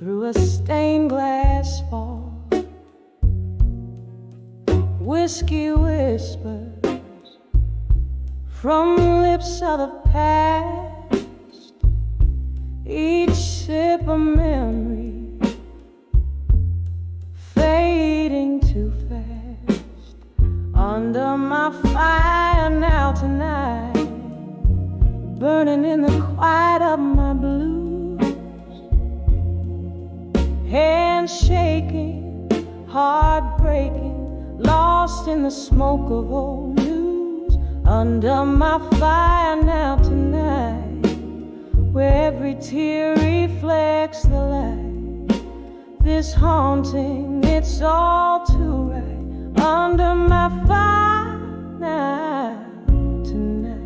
through a stained glass fall. Whiskey whispers from lips of the past, each sip a memory fading too fast. Under my fire now tonight, burning in the quiet of my blues, hands shaking, heart breaking, lost in the smoke of old news. Under my fire now tonight, where every tear reflects the light, this haunting, it's all too right. Under my fire now tonight.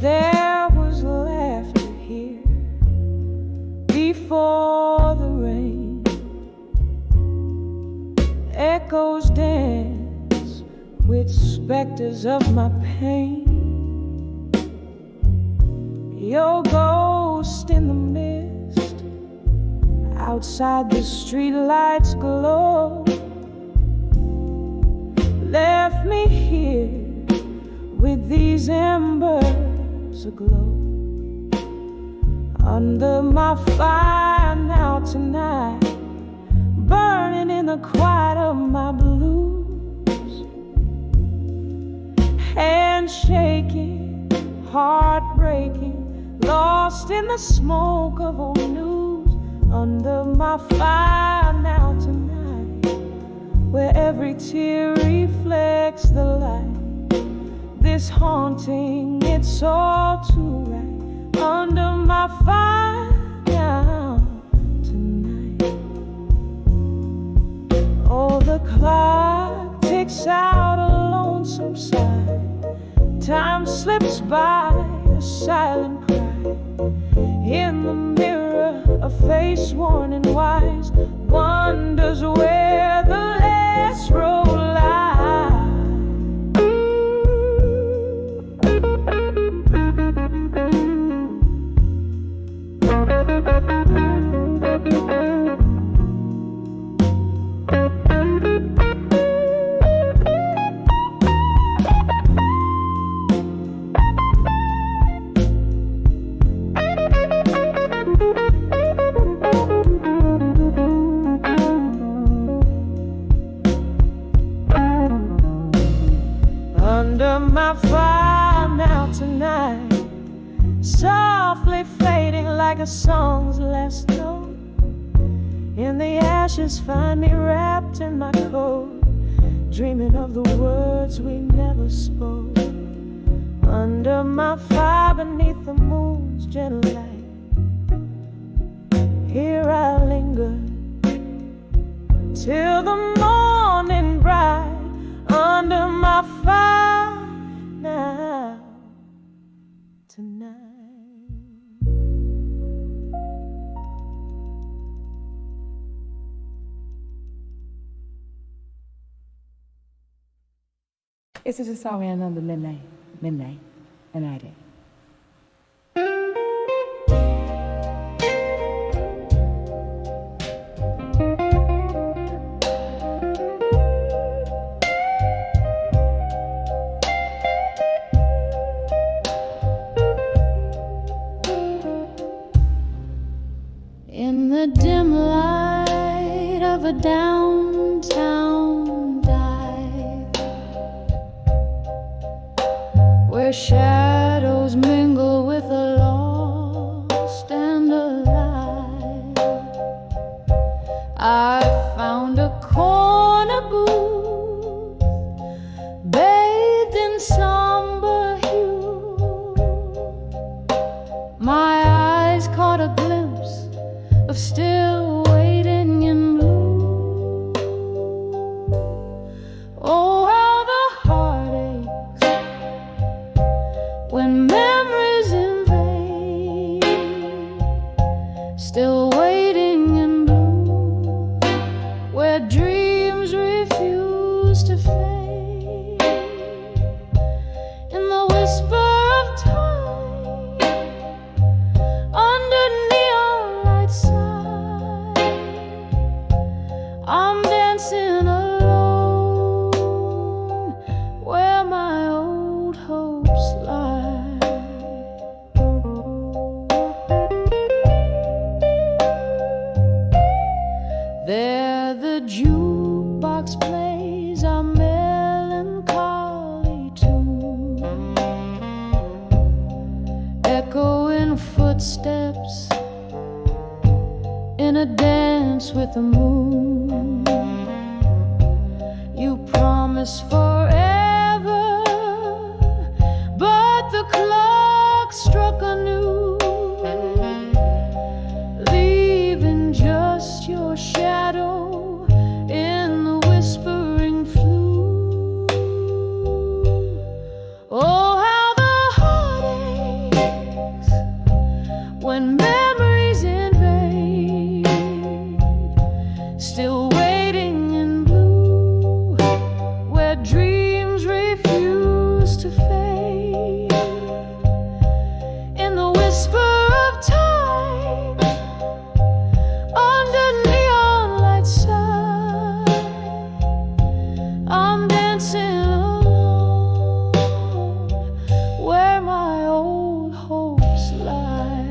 There was laughter here before the rain. Echoes dance with specters of my pain. Your ghost in the mist, outside the streetlights glow, left me here with these embers aglow. Under my fire now tonight, burning in the quiet of my blues, hands shaking, heart breaking, lost in the smoke of old news. Under my fire now tonight, where every tear reflects the light, this haunting, it's all too right. Under my fire now tonight. Oh, the clock ticks out a lonesome sigh. Time slips by, a silent cry. In the mirror, a face worn and wise wonders where the last road lies. Under my fire now tonight, softly fading like a song's last note. In the ashes find me wrapped in my coat, dreaming of the words we never spoke. Under my fire beneath the moon's gentle light, here I linger till the morning bright. Under my fire now tonight. It's just a song we another midnight, and I did. In the dim light of a downtown dive, where shadows mingle with the lost and alive, I found a corner booth bathed in somber hue. My eyes caught a glimpse of still waiting in blue. Oh, how the heart aches when memories invade. still waiting in blue, where dreams refuse to fade. In the whisper of time, under neon light side, I'm dancing alone, where my old hopes lie. There the jukebox plays a melancholy tune, echoing footsteps in a dance with the moon. You promise forever, but the clock struck anew, leaving just your shadow in the whispering flue. Oh, how the heart aches when memories invade, still waiting in blue, where dreams refuse to fade. In the whisper of time, under neon light side, I'm dancing alone, where my old hopes lie.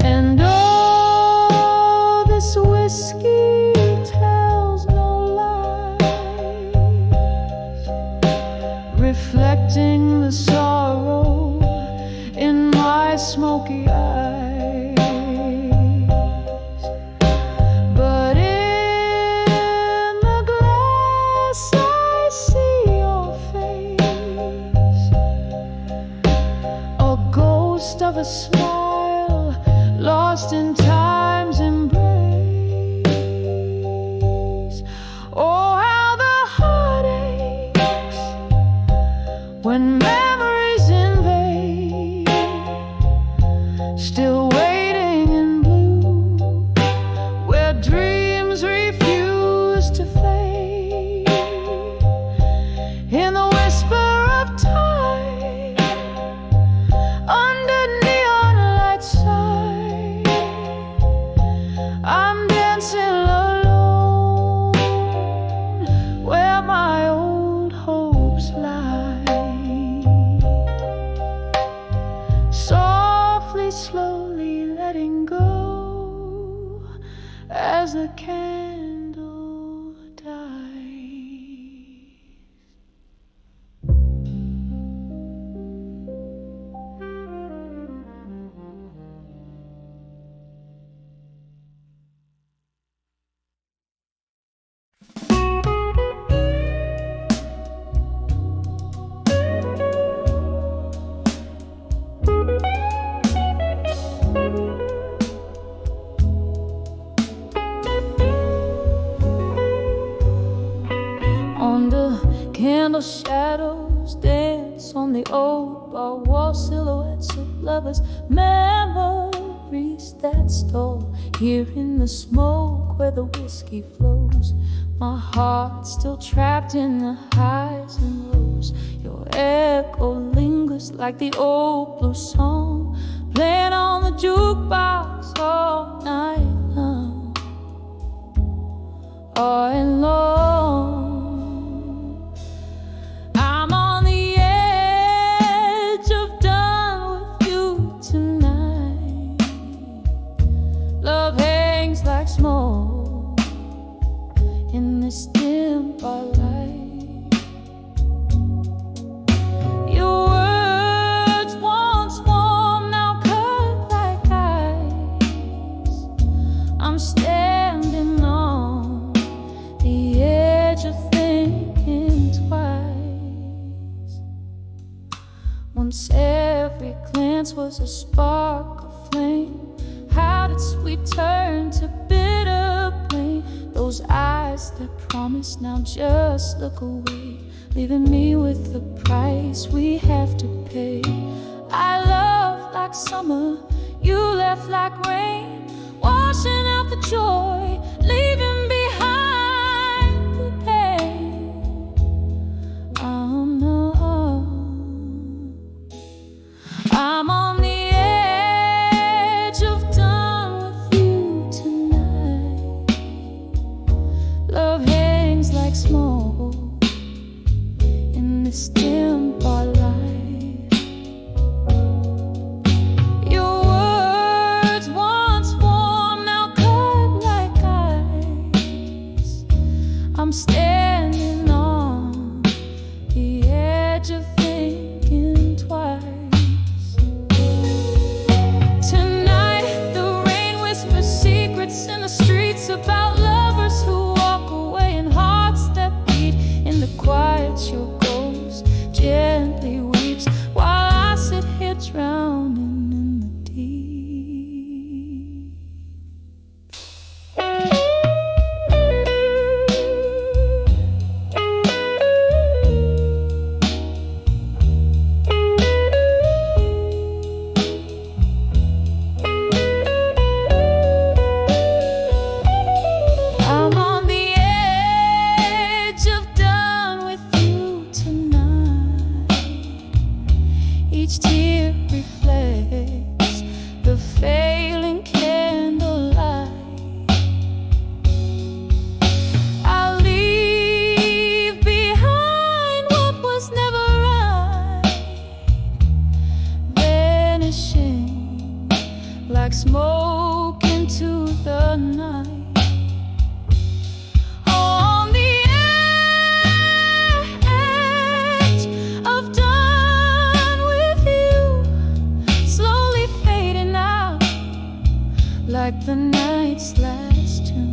And oh, this whiskey tells no lies, reflecting the sorrow in my smoky eyes. But in the glass I see your face, a ghost of a smile lost in time's embrace. Oh, how the heart aches when memories invade, still waiting in blue, where dreams refuse to fade. In the whisper of time, under neon light side, I'm dancing alone, where my old hopes lie. Softly, slowly letting go as the candle dies. On the candle shadows dance on the old bar wall, silhouettes of lovers, memories that stole. Here in the smoke where the whiskey flows, my heart still trapped in the highs and lows. Your echo lingers like the old blue song, playing on the jukebox all night long, all alone. I'm on the edge of done with you tonight. Love hangs like smoke in this dim bar light. Your words once warm, now cut like ice. I'm standing on the edge of thinking twice. Once every glance was a spark of flame, how did sweet turn to bitter blame? Those eyes that promise now just look away, leaving me with the price we have to pay. I love like summer, You left like rain, washing out the joy, leaving behind the pain. Oh no, I'm on the edge of done with you tonight. Love hangs like smoke in this dim bar light. Your words once warm, now cold like ice. I'm standing on the edge of thinking twice. Tonight the rain whispers secrets in the streets about lovers who walk away and hearts that beat in the quiet. Your ghost gently weeps while I sit here drowning in the deep. I'm on the edge of done with you tonight. Each tear reflects the failing candlelight. I'll leave behind what was never right, vanishing like smoke into the night. On the edge of done with you, slowly fading out like the night's last tune.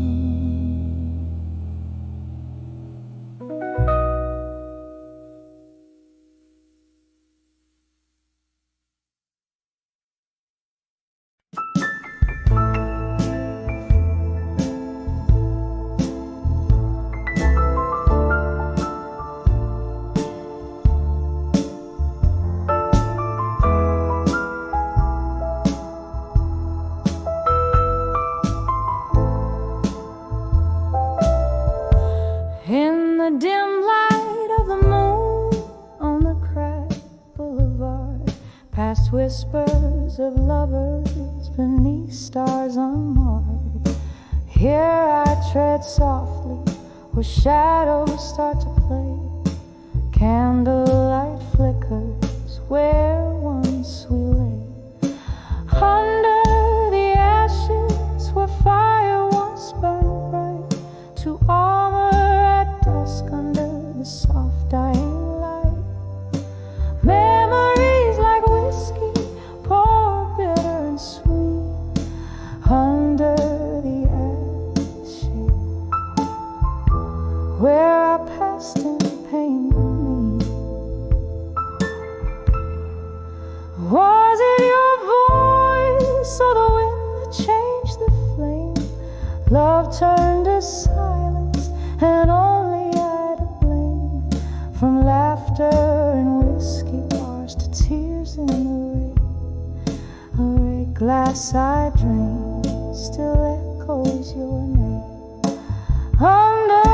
In the dim light of the moon on the cracked boulevard, past whispers of lovers beneath stars unmarked. Here I tread softly where shadows start to play. Candlelight flickers where once we lay. Under the ashes where fire once burned bright, to armor at dusk under the soft dying light. Memories like whiskey pour bitter and sweet under the ashes where our past and pain meet. Was it your voice or the wind that changed the flame? Love turned to silence and only I to blame. From laughter and whiskey bars to tears in the rain, a red glass I drain still echoes your name. Under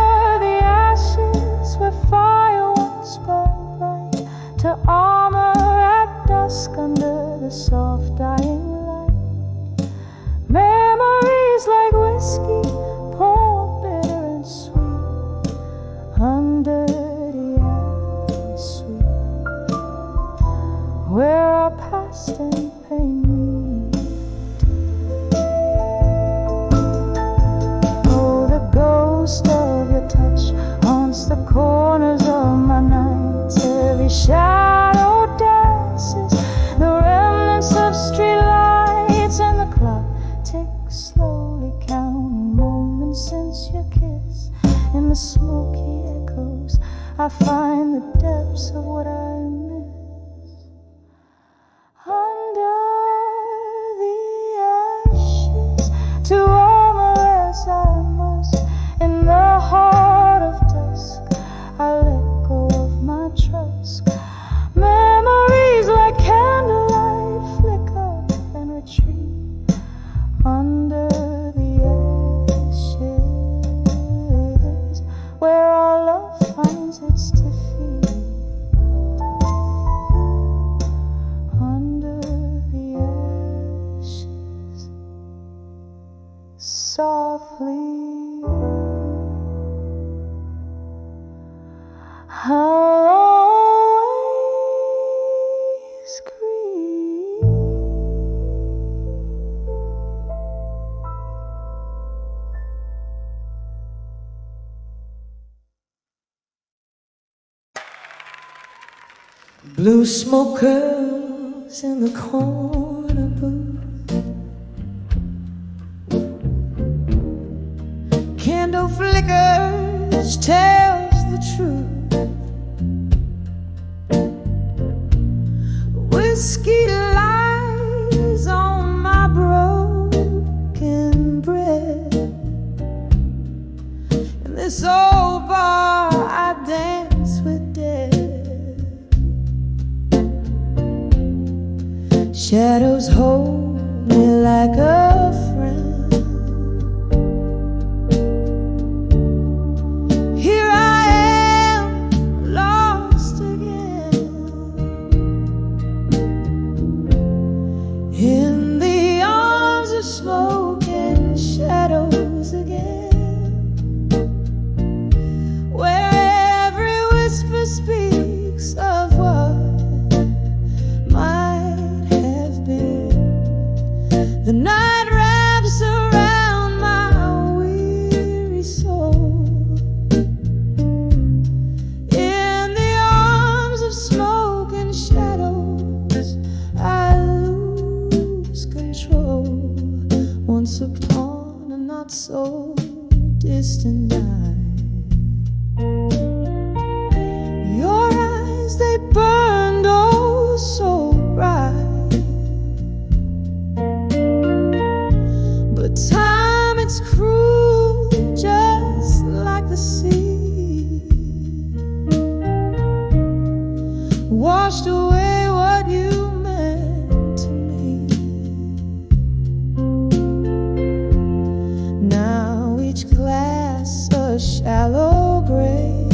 the ashes where fire once burned bright, to armor at dusk under the soft dying light. Memories like whiskey pour bitter and sweet under the ashes sweet, where our past and pain meet. Oh, the ghost of your touch haunts the corners of my nights. Every shadow dances, the remnants of street lights, and the clock ticks slowly, counting moments since your kiss. In the smoky echoes, I find the depths of what I miss. Under the ashes, to armor as I must. In the heart of dusk, I let go of my trust. Blue smoke curls in the corner booth. Candle flickers tells the truth. Whiskey lies on my broken bread. In this old bar I dance with death. Shadows hold me like a friend. Here I am, lost again, in the arms of smoke and shadows again, where every whisper speaks of what might have been. The night wraps around my weary soul. In the arms of smoke and shadows, I lose control. Once upon a not so distant night, your eyes, they burned oh so bright. But time, it's cruel, just like the sea. Washed away what you meant to me. Now each glass a shallow grave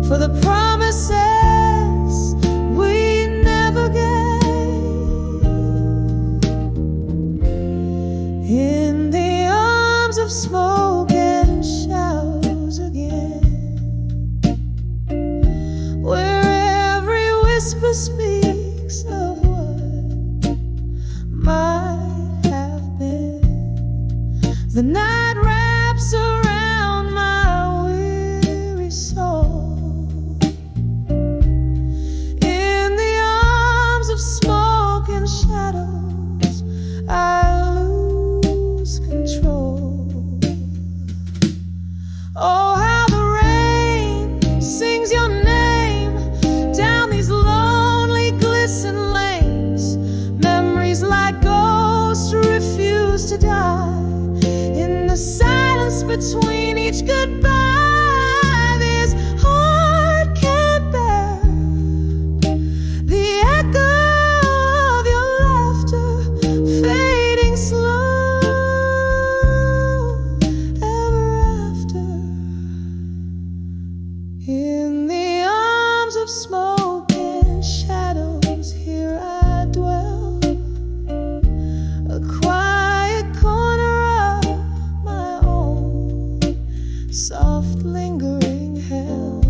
for the promises we never gave. In the arms of smoke and shadows again, where every whisper speaks of what might have been. The night wraps around my weary soul. In the arms of smoke and shadows, I lose control. Oh, how the rain sings your name down these lonely, glisten lanes. Memories like ghosts refuse to die. In the silence between each goodbye, this heart can't bear the echo of your laughter fading slow ever after. In the arms of smoke and shadows, here I dwell, a quiet corner of my own, soft lingering hell.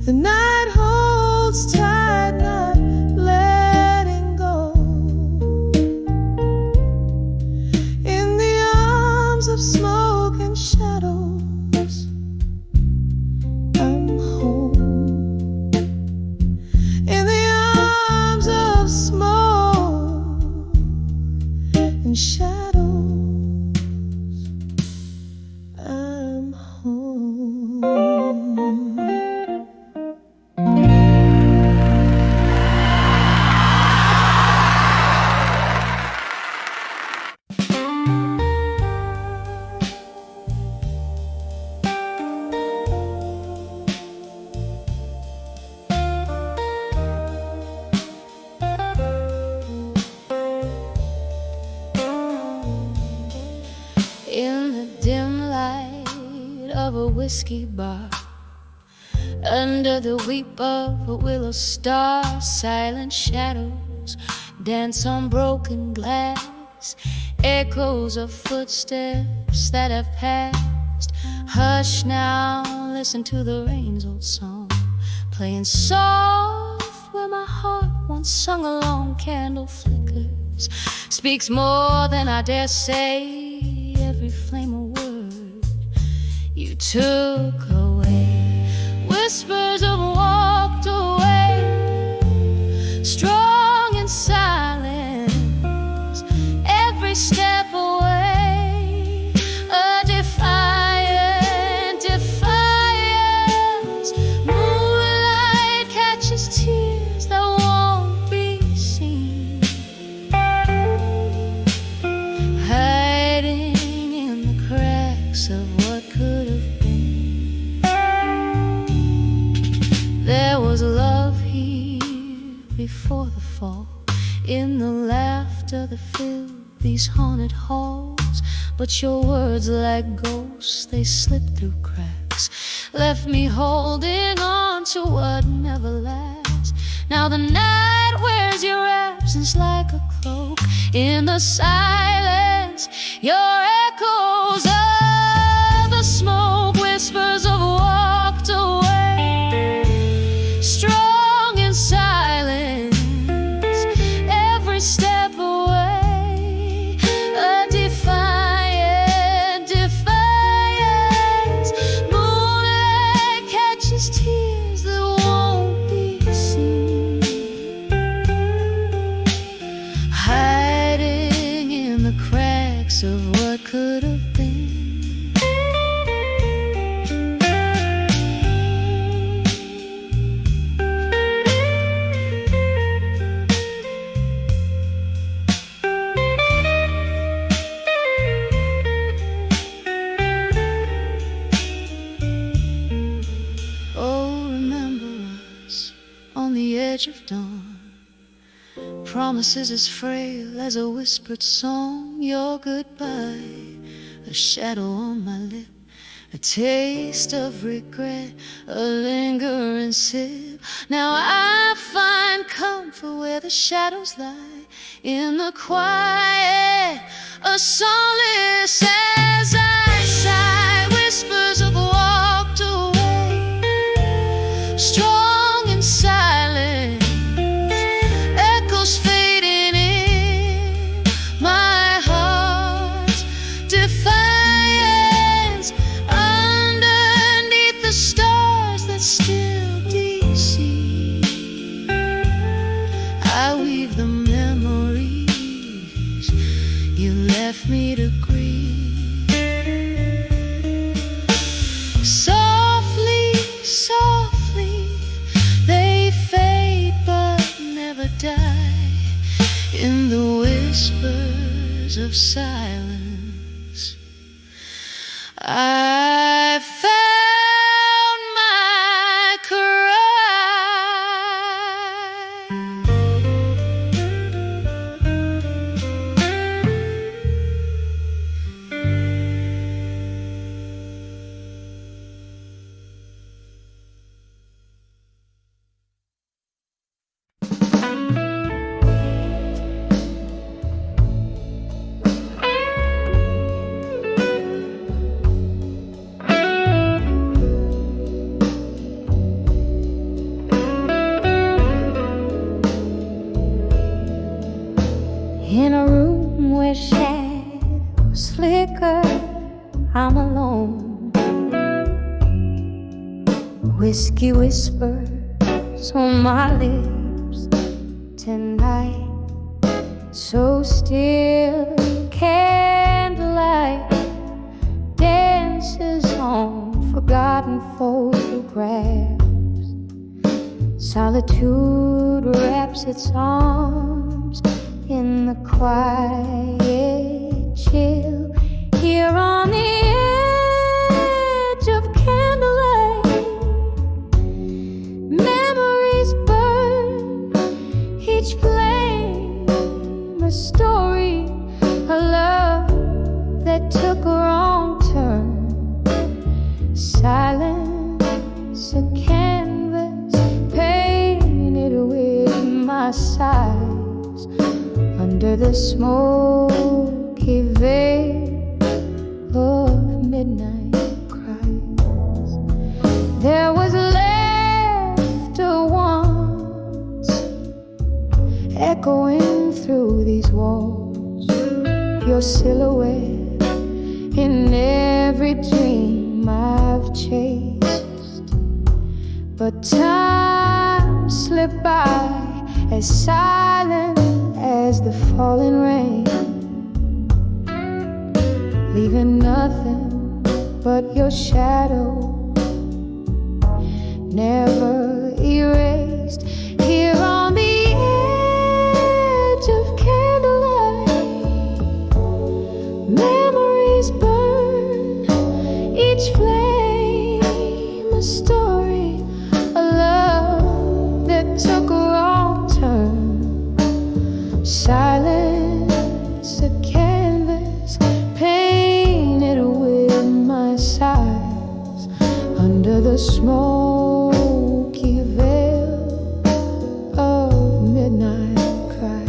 The night holds tight, not letting go. In the arms of smoke and shadows, I'm home. In the arms of smoke and shadows, I'm home. In the dim light of a whiskey bar, under the weep of a willow star, silent shadows dance on broken glass, echoes of footsteps that have passed. Hush now, listen to the rain's old song, playing soft where my heart once sung along. Candle flickers, speaks more than I dare say, every flame a word you took away. Whisper catches tears that won't be seen, hiding in the cracks of what could have been. There was love here before the fall, in the laughter that filled these haunted halls. But your words, like ghosts, they slipped through cracks, left me holding on to what never lasts. Now the night wears your absence like a cloak. In the silence, your echoes of the smoke, whispers of walked away, strong in silence, every step away, a defiance. Moonlight catches tears that won't be seen, hiding in the cracks of what could have been. Oh, remember us on the edge of dawn, promises as frail as a whispered song. Your goodbye, a shadow on my lip, a taste of regret, a lingering sip. Now I find comfort where the shadows lie, in the quiet, a solace as I sigh. Whispers of walked away, strong in silence, echoes fading in my heart's defiance. Underneath the stars that still deceive, I weave the memories you left me to grieve. Softly, softly, they fade but never die, in the whispers of silence. I found my cry. In a room where shadows flicker, I'm alone. Whiskey whispers on my lips tonight, so still. Candlelight dances on forgotten photographs. Solitude wraps its arms in the quiet chill, here on the edge of candlelight. Memories burn, each flame a story, a love that took a wrong turn. Silence, a canvas painted with my sighs, under the smoky veil of midnight cries. There was laughter once, echoing through these walls, your silhouette in every dream I've chased. But time slipped by as silent as the falling rain, leaving nothing but your shadow, never erased. took a wrong turn. Silence, a canvas painted with my sighs under the smoky veil of midnight cries.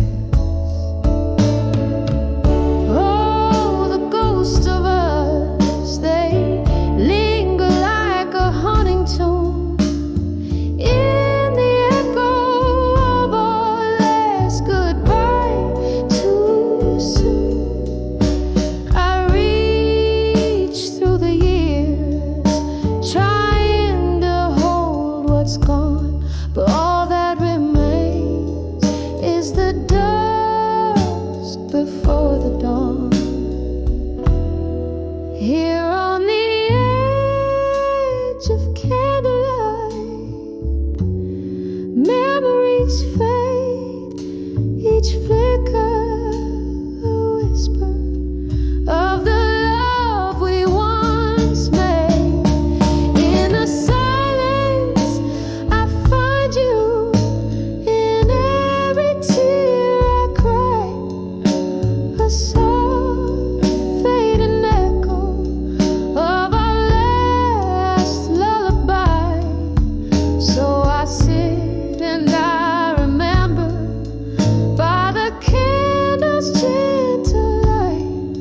Oh, the ghosts of us, they linger like a haunting tune in the echo of our last goodbye too soon. I reach through the years, trying to hold what's gone, but all that remains is the dusk before the dawn. Here on the edge of candlelight, memories fade, each flicker a whisper of the love we once made. In the silence, I find you in every tear I cry, a soft fading echo of our last lullaby. So I sit and I remember by the candle's gentle light,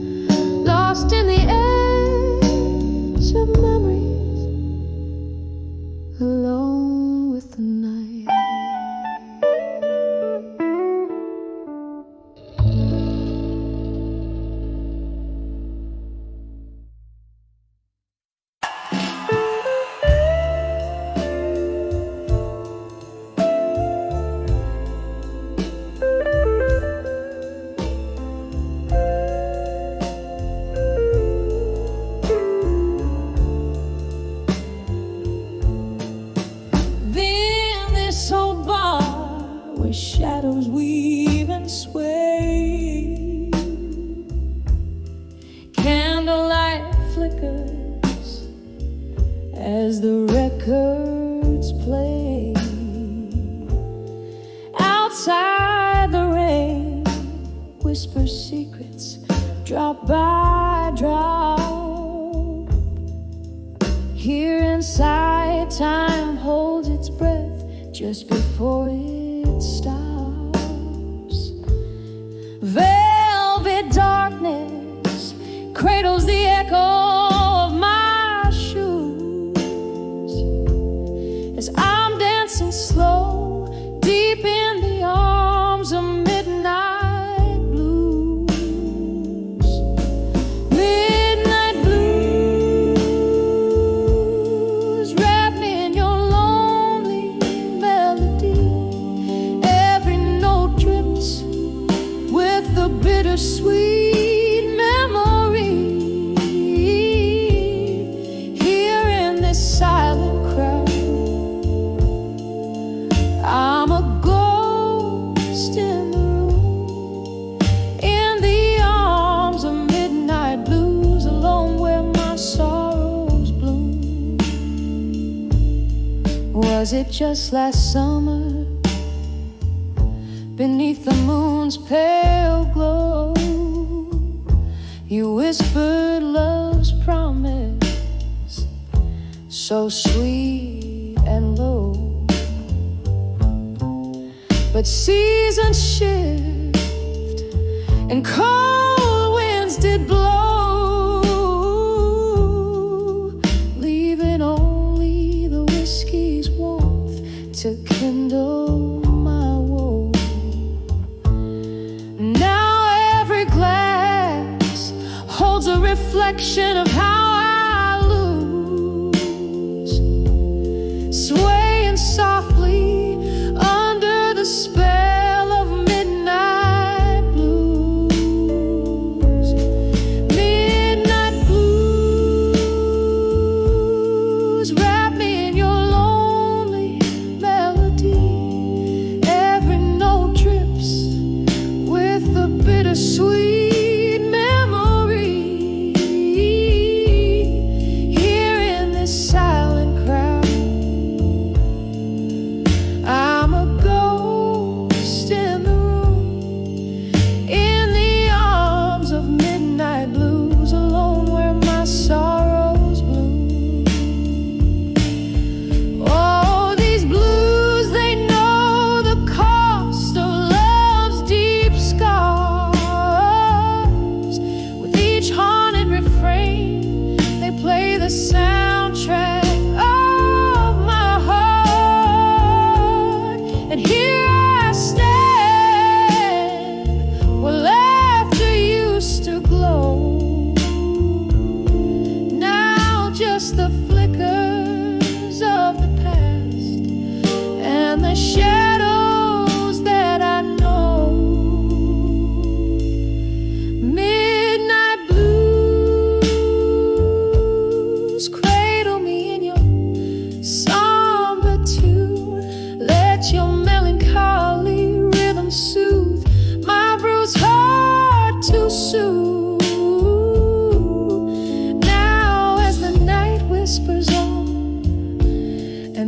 lost in the edge of memories, alone with the night. Then this old bar where shadows weave and sway, candlelight flickers as the records play. Outside the rain whispers secrets drop by drop. Here inside, time holds its breath just before it stops. Velvet darkness cradles the echo of my shoes as I'm dancing slow deep in the arms of midnight blues. Midnight blues, wrap me in your lonely melody. Every note drips with the bittersweet memory. Here in this silent crowd, I'm a ghost in the room, in the arms of midnight blues, alone where my sorrows bloom. Was it just last summer, beneath the moon's pale glow, you whispered love's promise, so sweet and low? But seasons shift and cold winds did blow, leaving only the whiskey's warmth to kindle my woe. Now every glass holds a reflection of how I lose, swaying softly under the spell of midnight blues. Midnight blues, wrap me in your lonely melody. Every note drips with the bittersweet memory.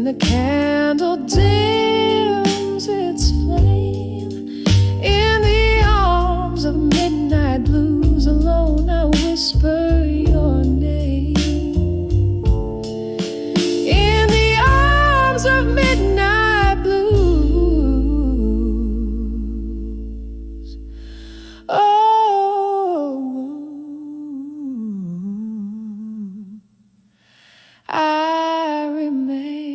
the candle dims its flame. In the arms of midnight blues, alone I whisper your name. In the arms of midnight blues, oh, I remain.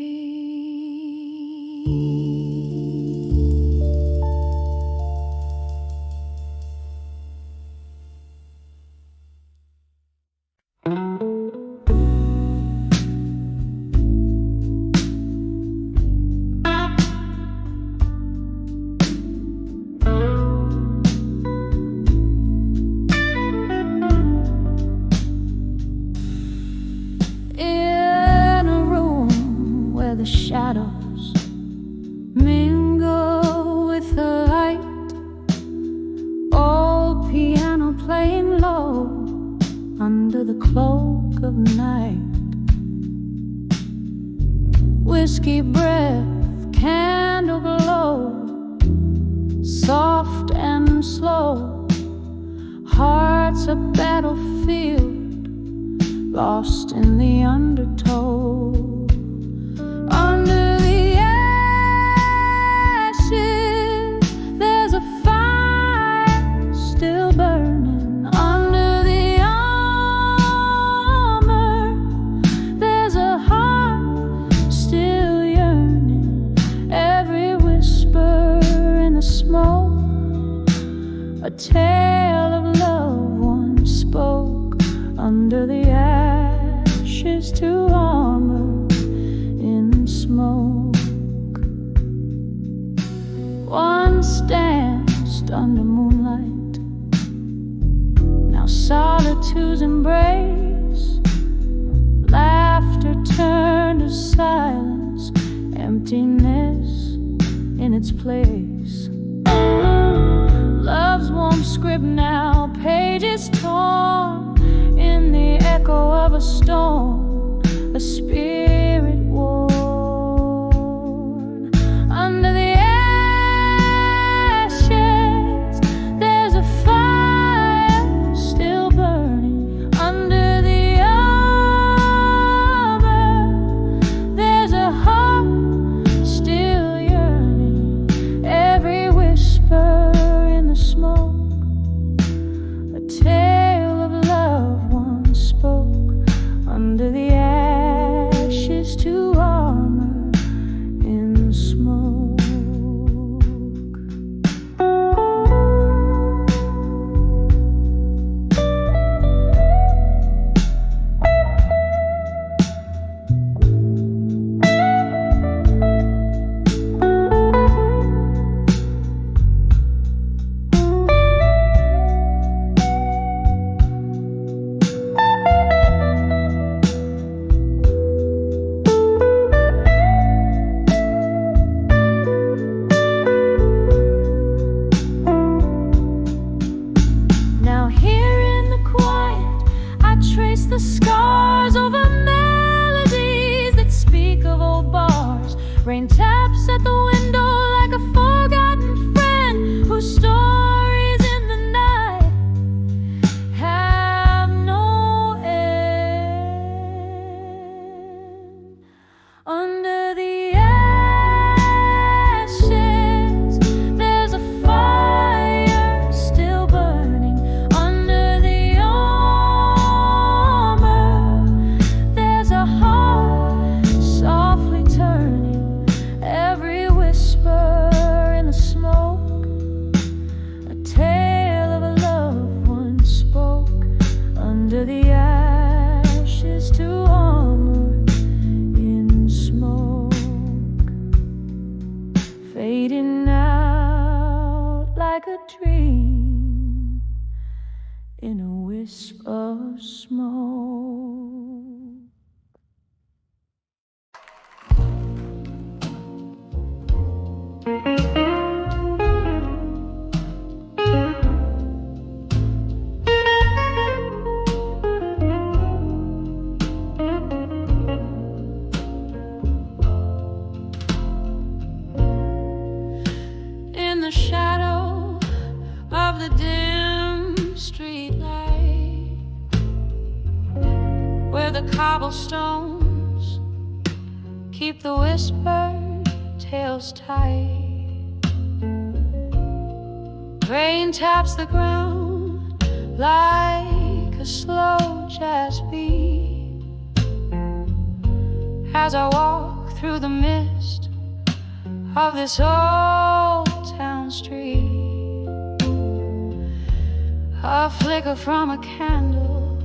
In a room where the shadows mingle with the light, old piano playing low under the cloak of night. Whiskey breath, candle glow, soft and slow. Heart's a battlefield, lost in the undertow. Under the ashes, there's a fire still burning. Under the armor, there's a heart still yearning. Every whisper in the smoke, a tale of love once spoke. Under the ashes to armor in smoke. Once danced under moonlight, now solitude's embrace. Laughter turned to silence, emptiness in its place. Love's warm script now, pages torn in the echo of a storm, a spirit worn. Under the ashes, there's a fire still burning. Under the armor, there's a heart still yearning. Every whisper in the smoke, a tale of love once spoke. Under the ashes to armor in smoke. Now here in the quiet, I trace the scars over melodies that speak of old bars. Rain taps at the window like a forgotten friend whose stories in the night have no end. Under the ashes, there's a fire still burning. Under the armor, there's a heart softly turning. Every whisper in the smoke, a tale of a love once spoke. Under the ashes to armor in smoke, fading out like a dream in a wisp of smoke. the shadow of the dim street light, where the cobblestones keep the whispered tales tight. Rain taps the ground like a slow jazz beat as I walk through the mist of this old town street. A flicker from a candle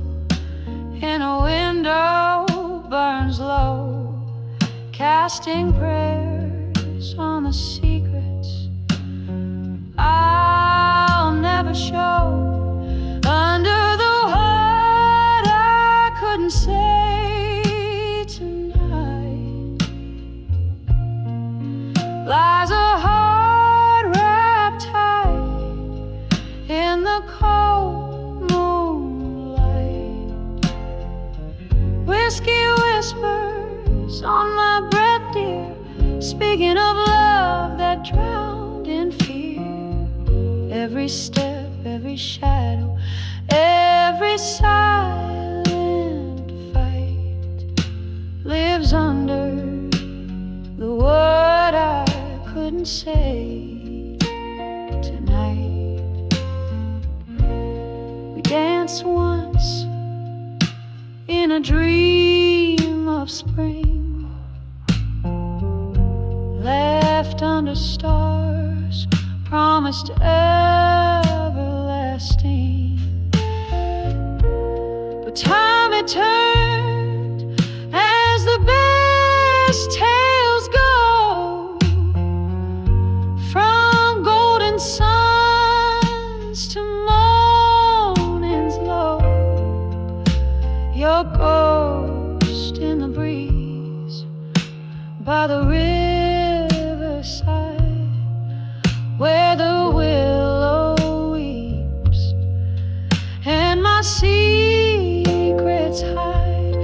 in a window burns low, casting prayers on the secrets I'll never show. Under the what I couldn't say tonight lies a heart wrapped tight in the cold moonlight. Whiskey whispers on my breath, dear, speaking of love that drowned in fear. Every step, every shadow, every silent fight lives under the word I couldn't say tonight. We danced once in a dream of spring, left under stars promised everlasting. But time had turned as the best tales go, from golden suns to morning's low. Your ghost in the breeze by the riverside, where the willow weeps and my secrets hide.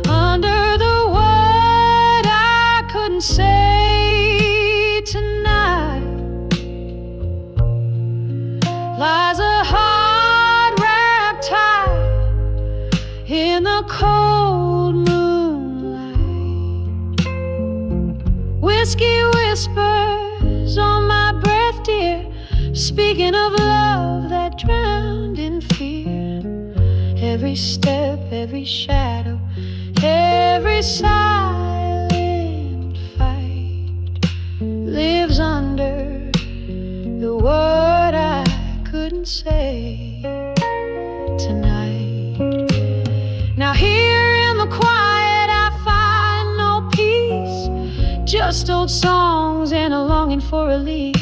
Under the word I couldn't say tonight lies a heart wrapped tight in the cold moonlight. Whiskey whispers on my breath, dear, speaking of love that drowned in fear. Every step, every shadow, every silent fight lives under the word I couldn't say tonight. Now here in the quiet I find no peace, just old songs and a longing for release.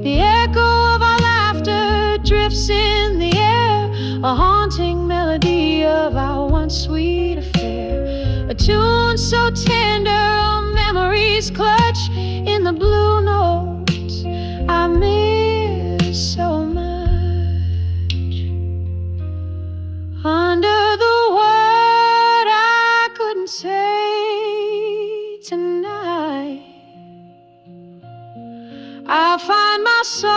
The echo of our laughter drifts in the air, a haunting melody of our once sweet affair. A tune so tender, our memories clutch in the blue notes I miss so much. Under the word I couldn't say tonight, I find my solace,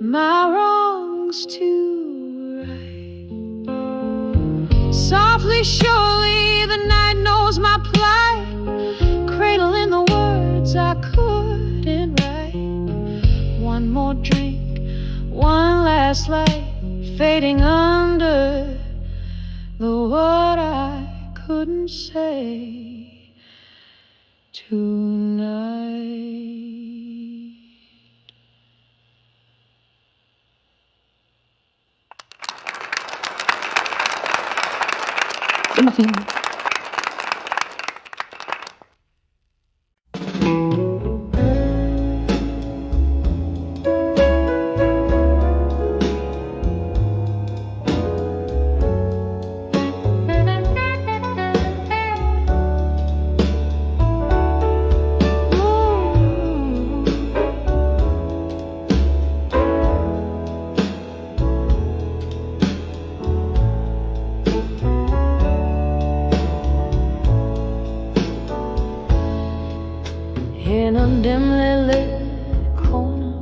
my wrongs to right. Softly, surely, the night knows my plight, cradling the words I couldn't write. One more drink, one last light, fading under the what I couldn't say tonight. Thank you. in a dimly lit corner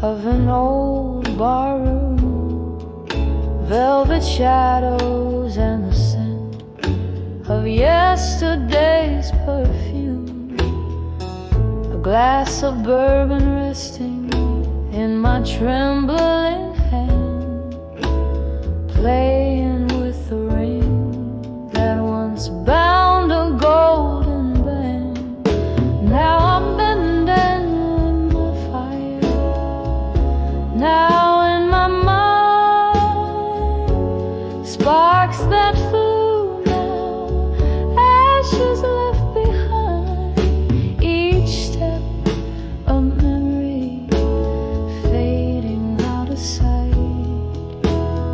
of an old barroom. Velvet shadows and the scent of yesterday's perfume. A glass of bourbon resting in my trembling hand, playing with the ring that once bound a golden band. Now I'm bending in the fire, now in my mind, sparks that flew now, ashes left behind. Each step a memory fading out of sight.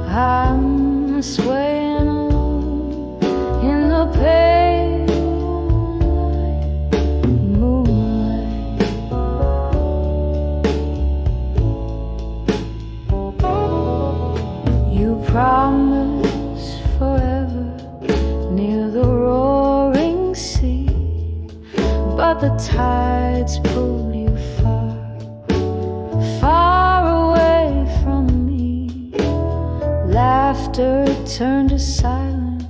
I'm swaying alone in the pale moonlight. You promised forever near the roaring sea, but the tides pulled you far, far away from me. Laughter turned to silence,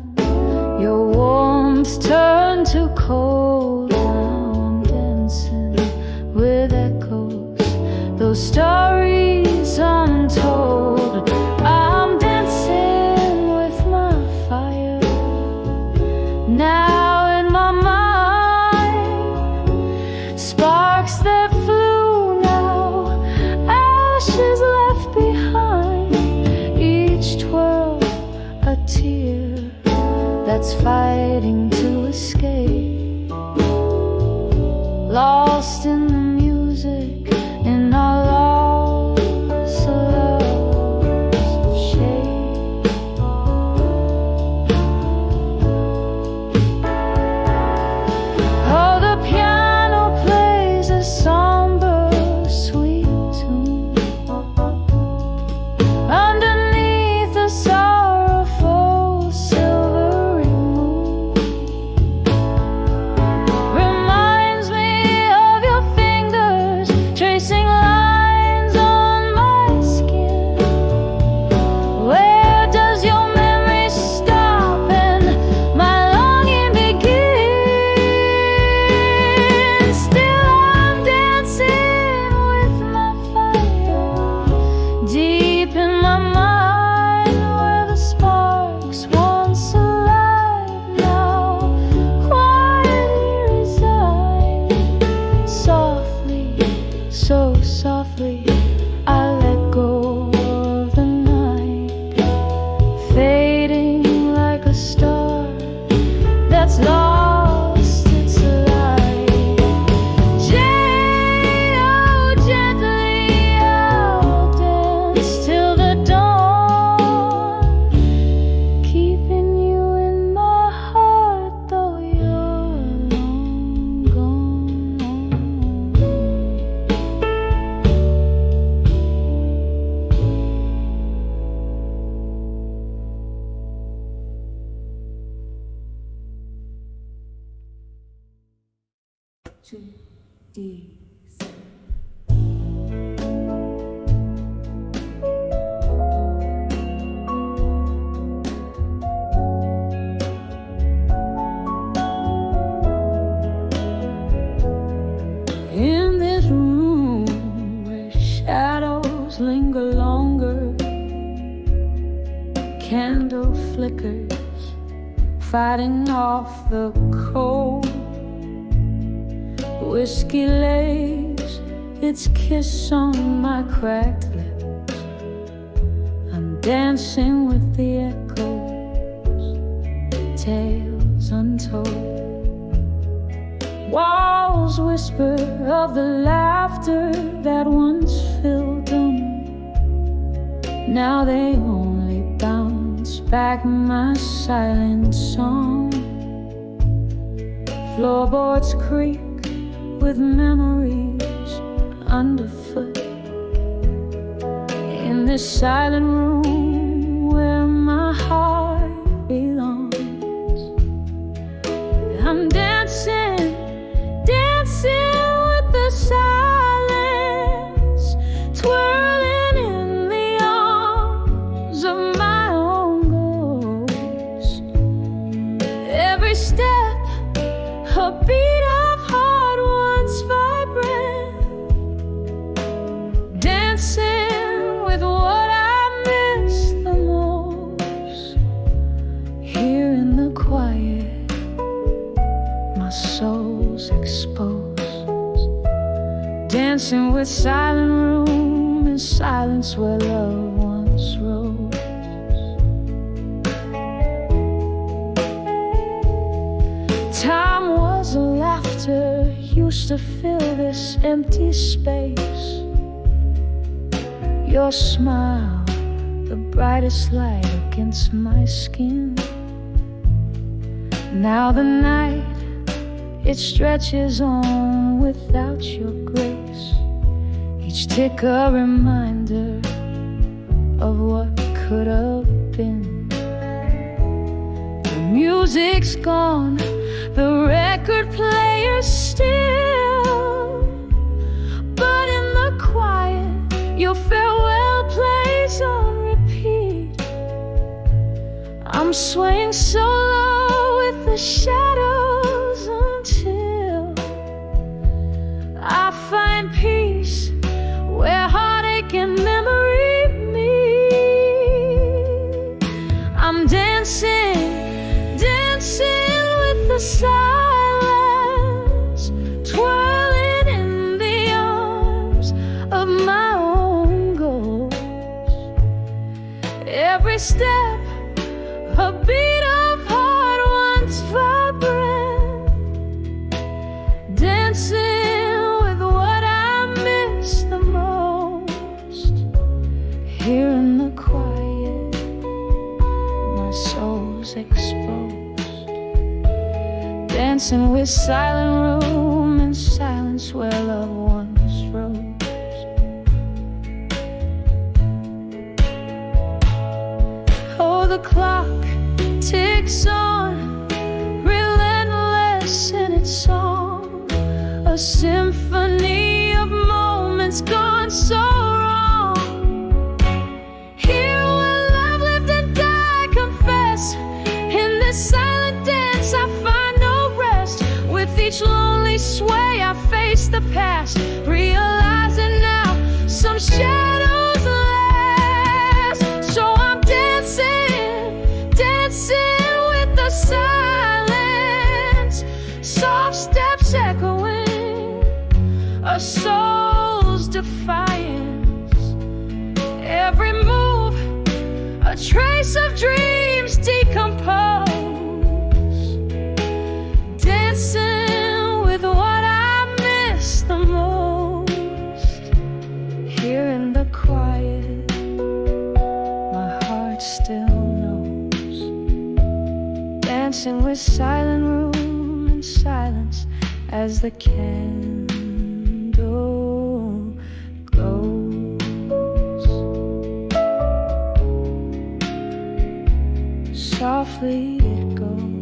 your warmth turned to cold. Now I'm dancing with echoes, those stories untold. I'm dancing with my fire, now in my mind, sparks that flew now, ashes left behind. Each twirl a tear that's fighting to escape, lost in the music, in our lost love's shape. Oh, the piano plays a somber, sweet tune underneath the sorrowful silvery moon. Reminds me of your fingers tracing lines on my skin. Where does your memory stop and my longing begin? Still I'm dancing with my fire, deep in my mind, where the sparks once alive now quietly reside. Softly, so softly, I let go of the night, fading like a star that's lost its light. Gently I'll dance till the dawn, keeping you in my heart though you're long gone. Two, three. In this room where shadows linger longer, candle flickers fighting off the cold. Whiskey lays its kiss on my cracked lips. I'm dancing with the echoes, tales untold. Walls whisper of the laughter that once filled them. Now they only bounce back my silent song. Floorboards creak with memories underfoot. In this silent room where my heart belongs, I'm dancing, dancing dancing with silent room in silence where love once rose. Time was a laughter used to fill this empty space. Your smile, the brightest light against my skin. Now the night, it stretches on without your grace. Each tick a reminder of what could have been. The music's gone, the record player's still, but in the quiet, your farewell plays on repeat. I'm swaying so low with the shadows until I find peace where heartache and memory meet. I'm dancing, dancing with the silence, twirling in the arms of my own ghost. Every step, a beat of heart once vibrant, dancing with what I miss the most. Here in the quiet, my soul's exposed, dancing with silent room and silence where love once rose. Oh, the clock ticks on, relentless in its song, a symphony of moments gone so wrong. Here where love lived and died, confess, in this silent dance I find no rest. With each lonely sway I face the past, realizing now some shadows last. So I'm dancing, dancing with the silence, soft steps echoing a soul's defiance. Every move, a trace of dreams decomposed, dancing with what I miss the most. Here in the quiet, my heart still knows, dancing with silent room and silence as the candle glows. Softly it goes.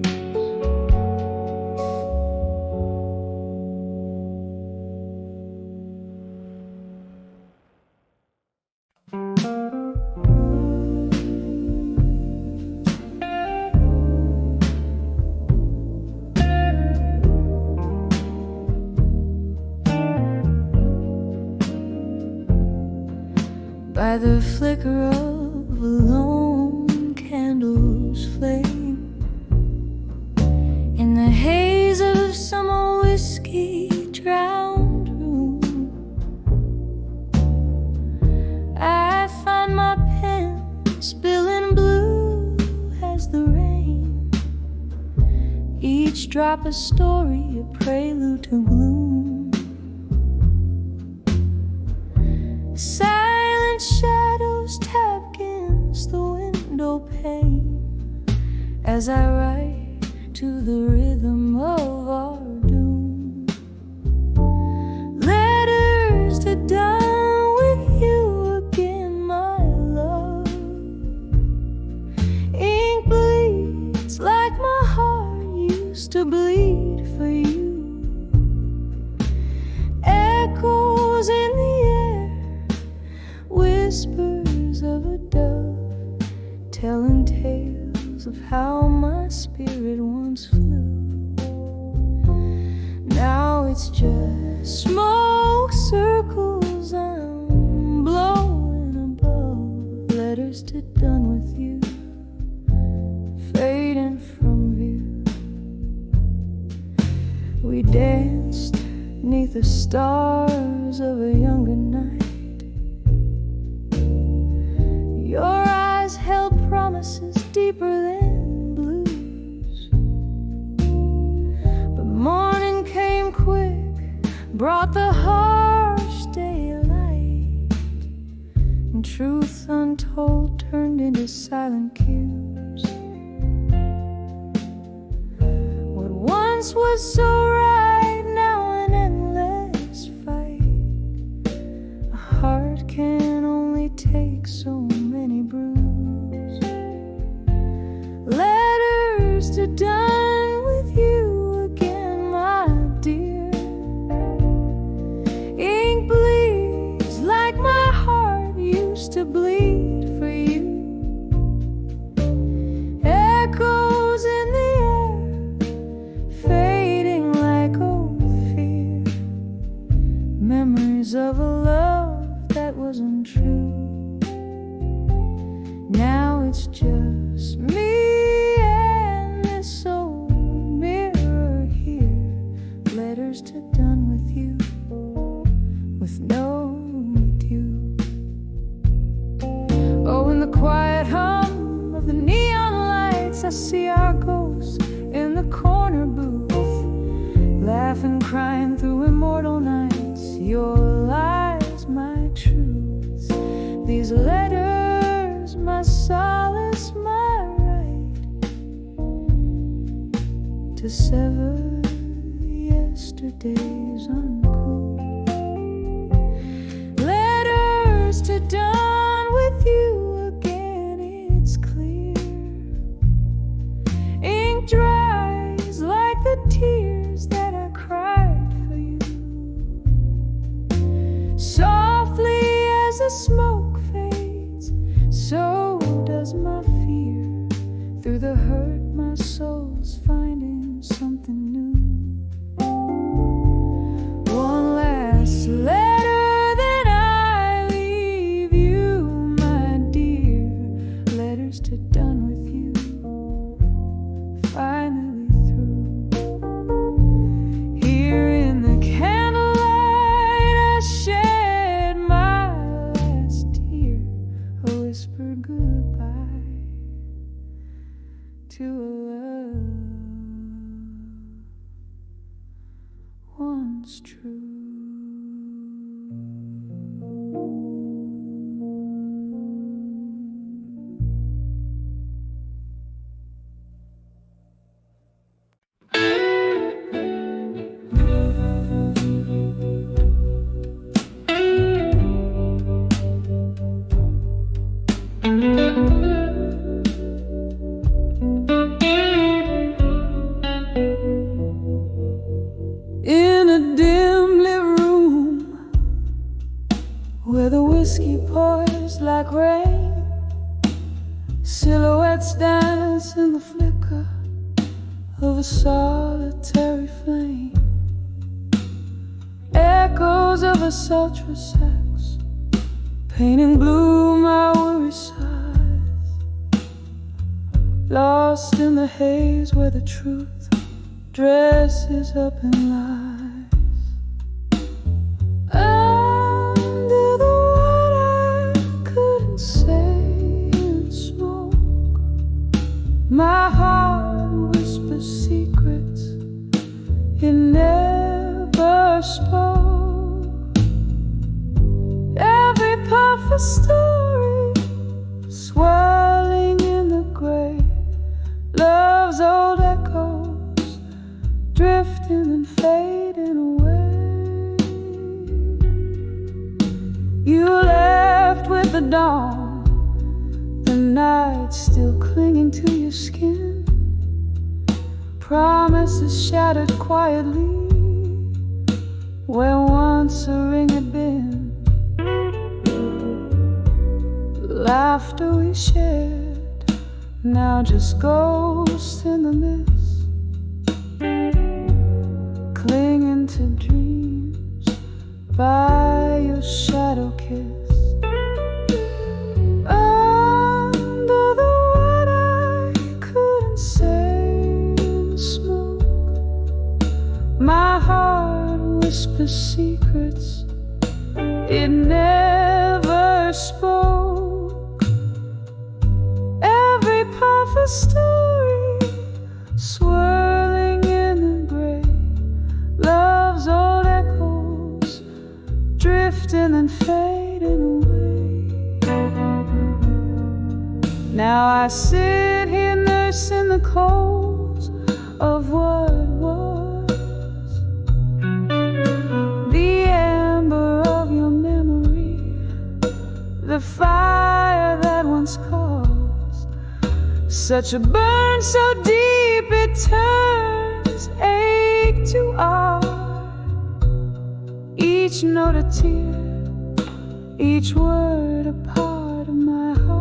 By the flicker of a lone candle's flame, in the haze of some old whiskey drowned room, I find my pen spilling blue as the rain, each drop a story, a prelude to gloom. Silent shadows tap against the window pane as I write to the rhythm of our doom. Letters to dawn with you again, my love. Ink bleeds like my heart used to bleed for you. Echoes in the air, whispers of a dove, telling tales of how my spirit once flew. Now it's just smoke circles I'm blowing above, letters to done with you, fading from view. We danced 'neath the stars of a younger night. Your eyes held promises deeper than blues, but morning came quick, brought the harsh daylight, and truth untold turned into silent cues. What once was so right, now an endless fight. A heart can only take so many brews. Letters to done with you again, my dear. Ink bleeds like my heart used to bleed for you. Echoes in the air, fading like old fear. Memories of a love that wasn't true. Now it's just me and this old mirror here. Letters to done with you, with no due. Oh, in the quiet hum of the neon lights, I see our ghosts in the corner booth, laughing, crying through immortal nights. Your lies, my truths. These letters, my solace, my right to sever yesterday's uncool. Letters to done with you again, it's clear. Ink dries like the tears that I cried for you. Softly as the smoke fades, so does my fear. Through the hurt, my soul's finding something new. One last letter, then I leave you, my dear. Letters to done with you, finally through. Here in the candlelight, I shed my last tear, a whispered goodbye to a love once true. In a dim lit room where the whiskey pours like rain, silhouettes dance in the flicker of a solitary flame. Echoes of a sultry sex painting blue my weary sighs, lost in the haze where the truth dresses up in lies. Under the water I couldn't say in smoke. My heart whispers secrets it never spoke. Every puff a story swirling in the gray. Love's old echoes drifting and fading away. You left with the dawn, the night still clinging to your skin. Promises shattered quietly where once a ring had been. Laughter we shared, now just ghosts in the mist, clinging to dreams by your shadow kiss. Under the water I couldn't say in smoke. My heart was whisper secrets it never spoke. Every perfect story swirling in the gray, love's old echoes drifting and fading away. Now I sit here nursing the coals of what was, the amber of your memory, the fire that once caused such a burn so deep it turns ache to art. Each note a tear, each word a part of my heart.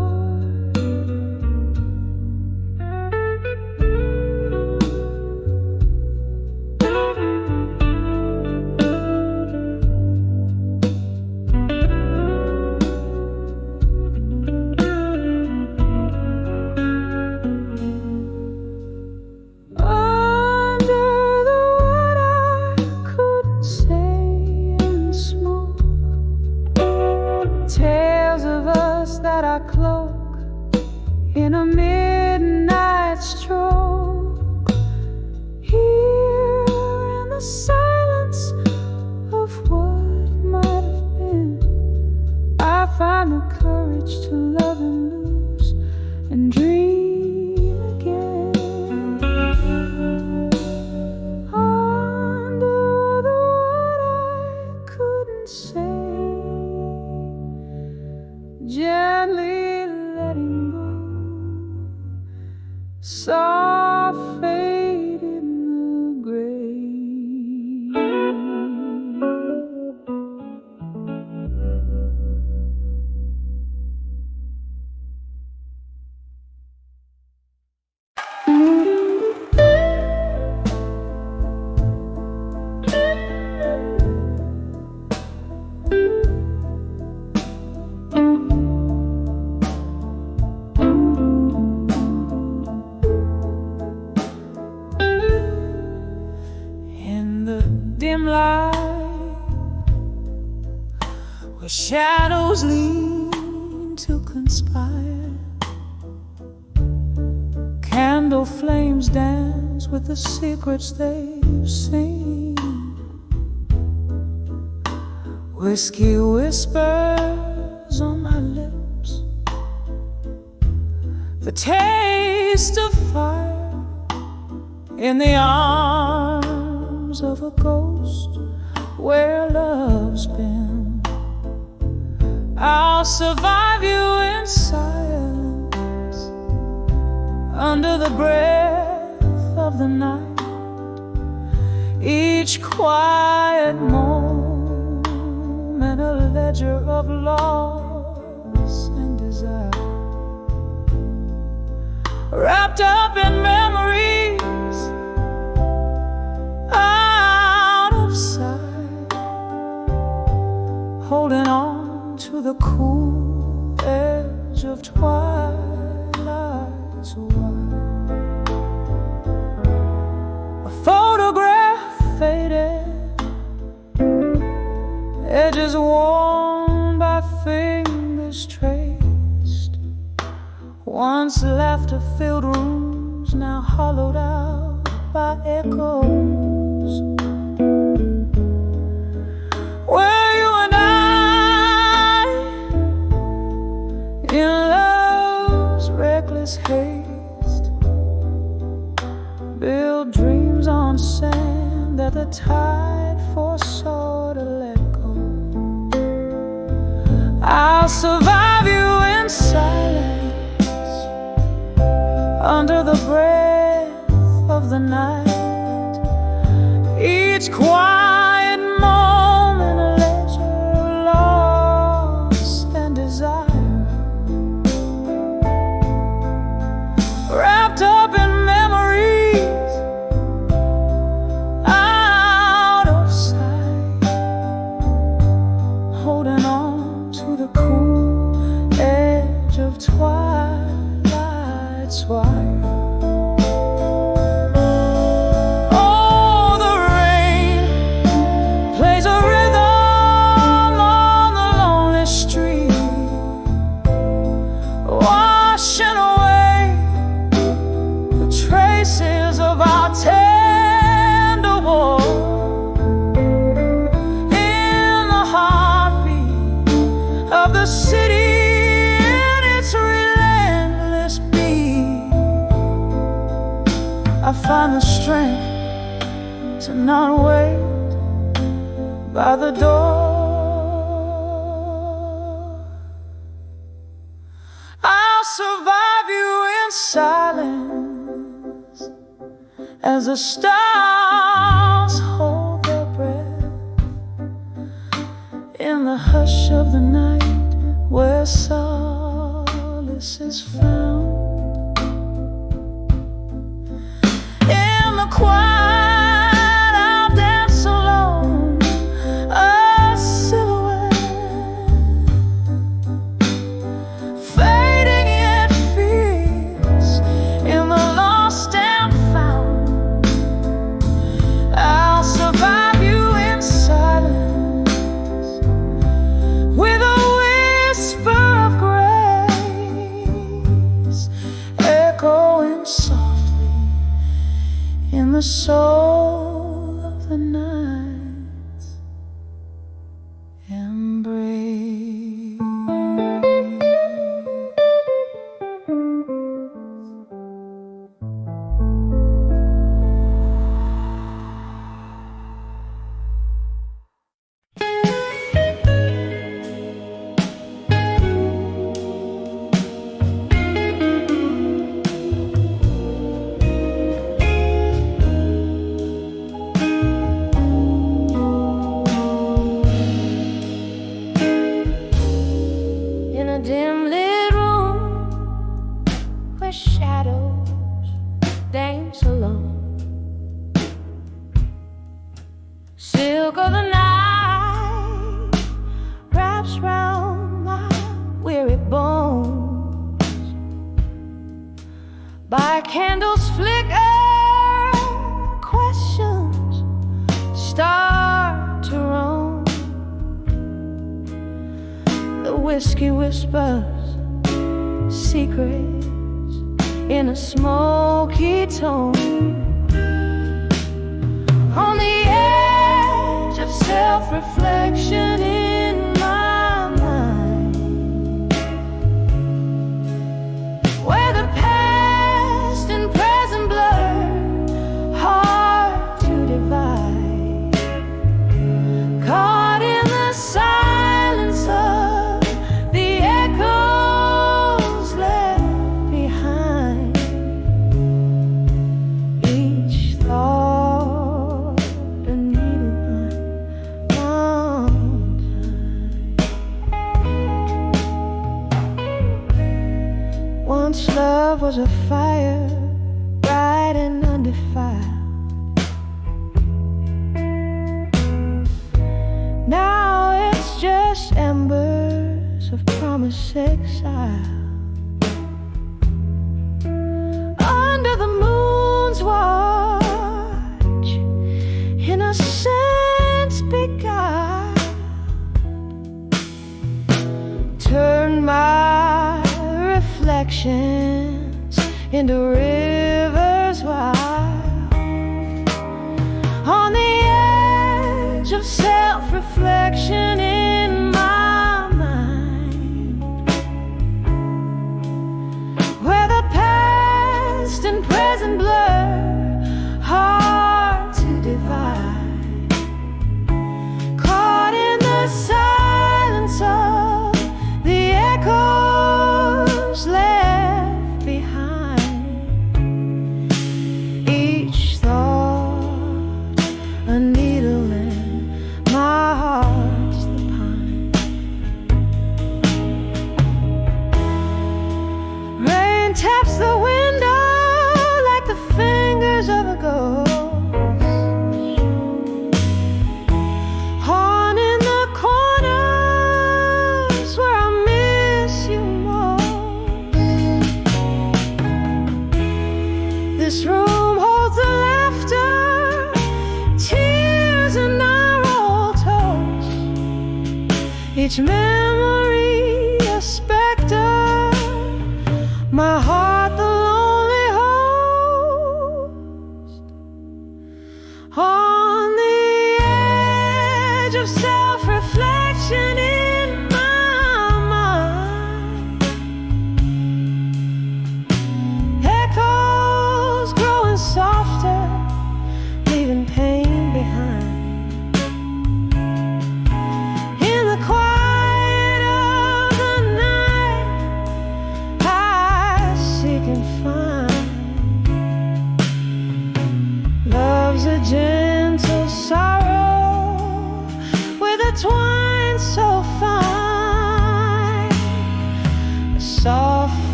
In a midnight stroke, here in the silence of what might have been, I find the courage to love and lose and dream again. Under the what I couldn't say, gently letting go, soft fade in the grave. Dim light where shadows lean to conspire, candle flames dance with the secrets they've seen, whiskey whispers on my lips, the taste of fire in the arms of a ghost where love's been. I'll survive you in silence under the breath of the night, each quiet moment a ledger of loss and desire, wrapped up in memories out of sight, holding on to the cool edge of twilight's white. A photograph faded, edges worn by fingers traced, once laughter-filled rooms now hollowed out by echoes, where you and I, in love's reckless haste, build dreams on sand that the tide foresaw to let go. I'll survive you in silence under the breath of the night, each quiet moment a ledger of loss and desire, wrapped up in memories out of sight, holding on to the cool strength to not wait by the door. I'll survive you in silence as the stars hold their breath in the hush of the night where solace is found. In the quiet I'll dance alone, a silhouette, fading yet fierce in the lost and found. I'll survive you in silence with a whisper of grace echoing softly in the soul of the night's embrace. In a dim lit room where shadows dance alone, silk of the night wraps round my weary bones. By candles flicker, questions start to roam. The whiskey whispers secrets in a smoky tone. On the edge of self-reflection in my mind, where the past and present blur, hard to divide, caught in the silence of the echoes left behind. Each thought a needle long time. Once love was a fire, bright and undefiled. Now it's just embers of promise exile. Under the moon's watch, innocence beguiled, turn my reflections into rivers wild. On the edge of self-reflection in my mind, where the past and present blur, hard to divide, caught in the silence of the echoes left behind. Each thought a needle in my heart's the pine. Rain taps the window like the fingers of a ghost, haunting the corners where I miss you most. This room holds the laughter, tears, and our old toast. Each memory a specter, my heart the lonely host. On the edge of self-reflection in my mind, echoes growing softer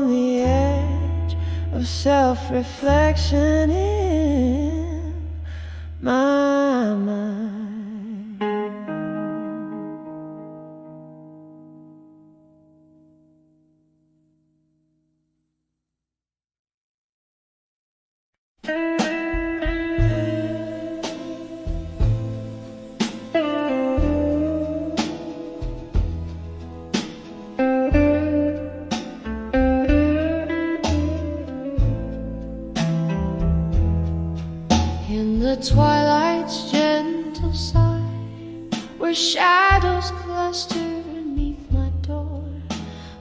on the edge of self-reflection in my mind. Twilight's gentle side, where shadows cluster beneath my door,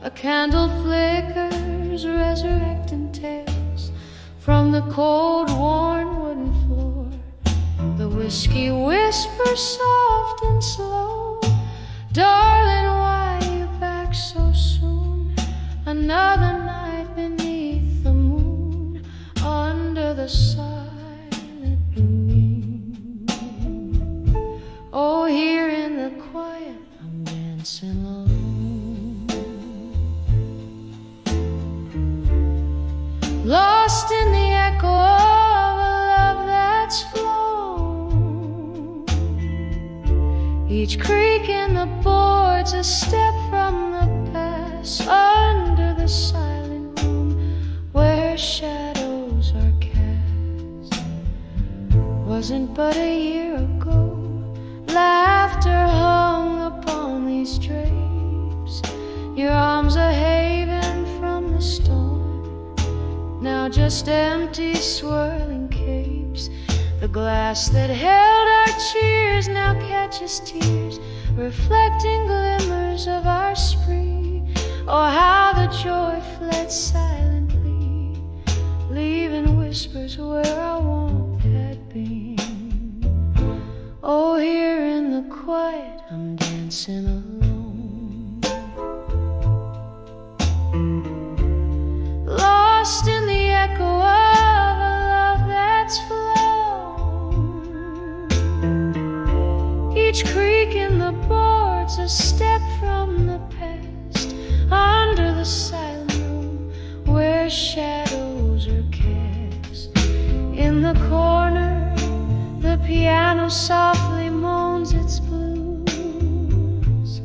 a candle flickers, resurrecting tales from the cold, worn wooden floor. The whiskey whispers soft and slow, darling, why you back so soon? Another night beneath the moon, under the sun. Oh, here in the quiet, I'm dancing alone, lost in the echo of a love that's flown. Each creak in the boards, a step from the past, under the silent room where shadows are cast. Wasn't but a year ago laughter hung upon these drapes, your arms a haven from the storm. Now just empty swirling capes. The glass that held our cheers now catches tears, reflecting glimmers of our spree. Oh, how the joy fled silently, leaving whispers where our warmth had been. Oh, here in the quiet, I'm dancing alone, lost in the echo of a love that's flown. Each creak in the boards, a step from the past, under the silent room where shadows are cast. In the corner, the piano softly moans its blues.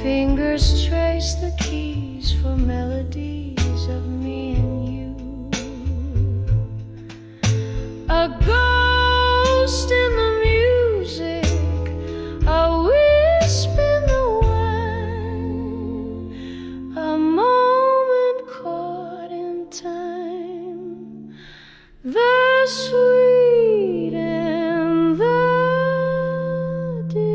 Fingers trace the keys for melodies of me and you. A ghost in the music, a wisp in the wine, a moment caught in time. The sweet and the divine.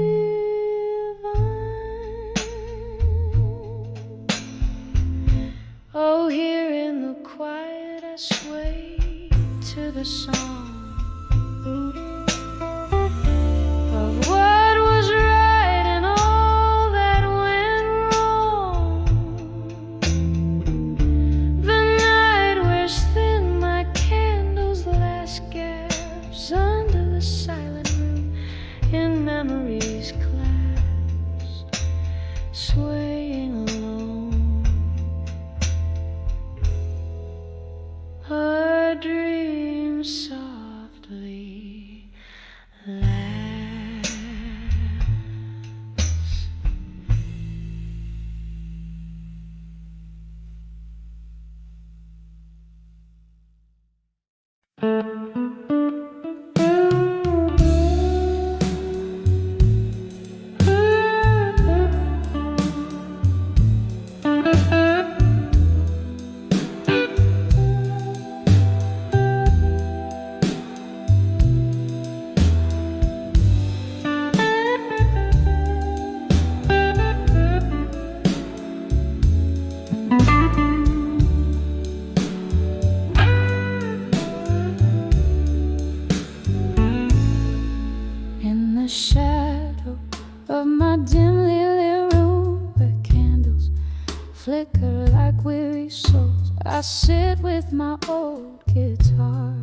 Oh, here in the quiet I sway to the song of what was right and all that went wrong. The night wears thin, my candle's last gaps, under the silent room in memories clasped, swaying alone. Her dream softly laughs. flicker like weary souls. I sit with my old guitar,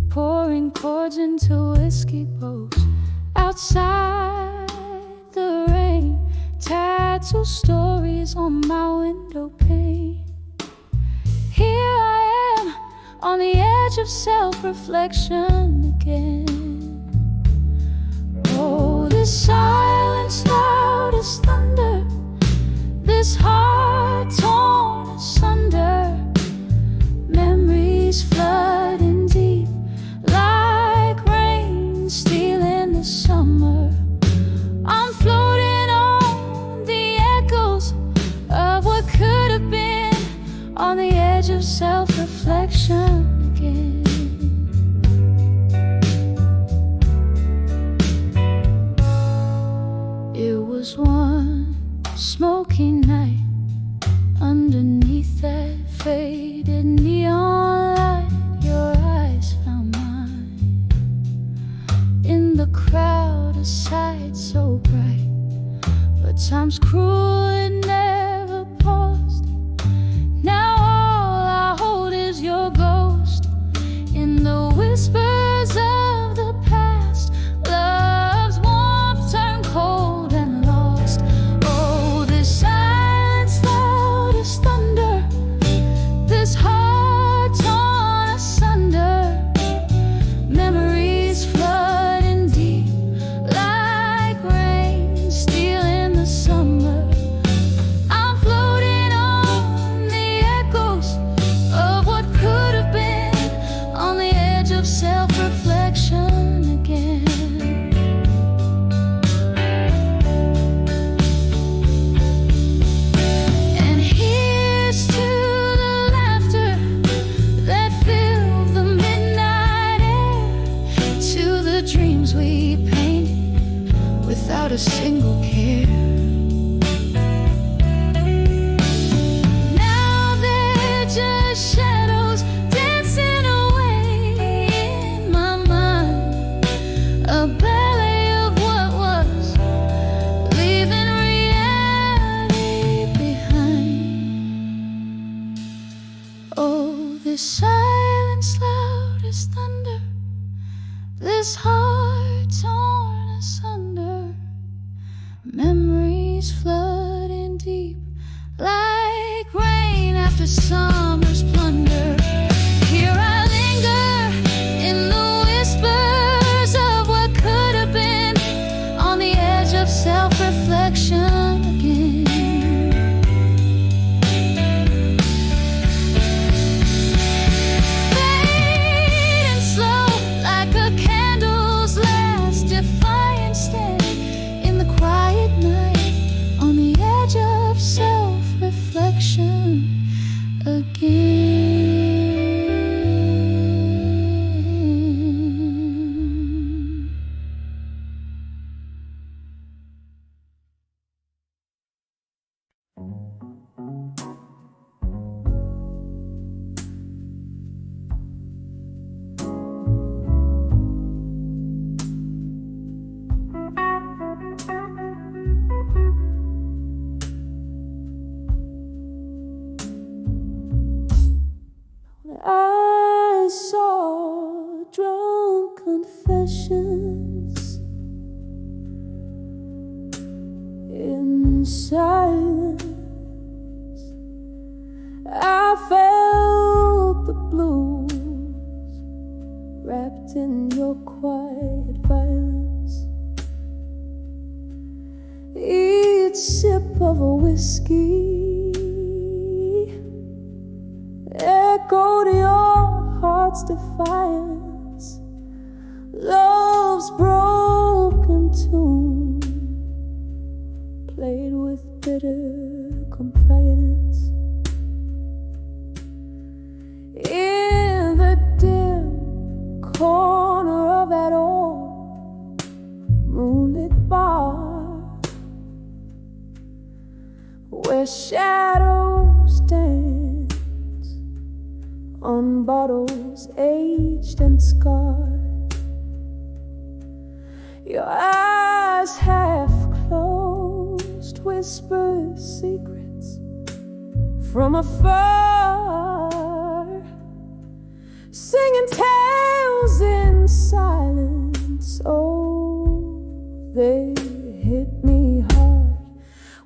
pouring chords into whiskey bowls. Outside the rain tattoo stories on my window pane. Here I am on the edge of self-reflection again. Oh, this silence loud as thunder, this heart torn asunder, memories flooding deep like rain stealing the summer. I'm floating on the echoes of what could have been, on the edge of self-reflection again. It was one smoky night underneath that faded neon light. Your eyes found mine in the crowd, a sight so bright, but time's cruel, it never paused. Now all I hold is your ghost in the whispers of the past. Love's warmth turned cold and lost. Oh, this silence loud as thunder, this heart torn asunder, memories flooding deep like rain stealing the summer. I'm floating on the echoes of what could have been, on the edge of self-reflection again. And here's to the laughter that filled the midnight air, to the dreams we painted without a single care. Now they're just shadows dancing away in my mind, a ballet of what was, leaving reality behind. Oh, this silence loud as thunder, this heart torn asunder, memories flooding deep like rain after summer's plunder. Here I linger in the whispers of what could have been, on the edge of self-reflection again. Fading slow like a candle's last defiant stand in the quiet night, on the edge of self-reflection again. I saw drunk confessions in silence. I felt the blues wrapped in your quiet violence. Each sip of a whiskey echoed your heart's defiance. Love's broken tune played with bitter confidence. In the dim corner of that old moonlit bar, where shadows dance on bottles aged and scarred, your eyes half closed, whisper secrets from afar, singing tales in silence. Oh, they hit me hard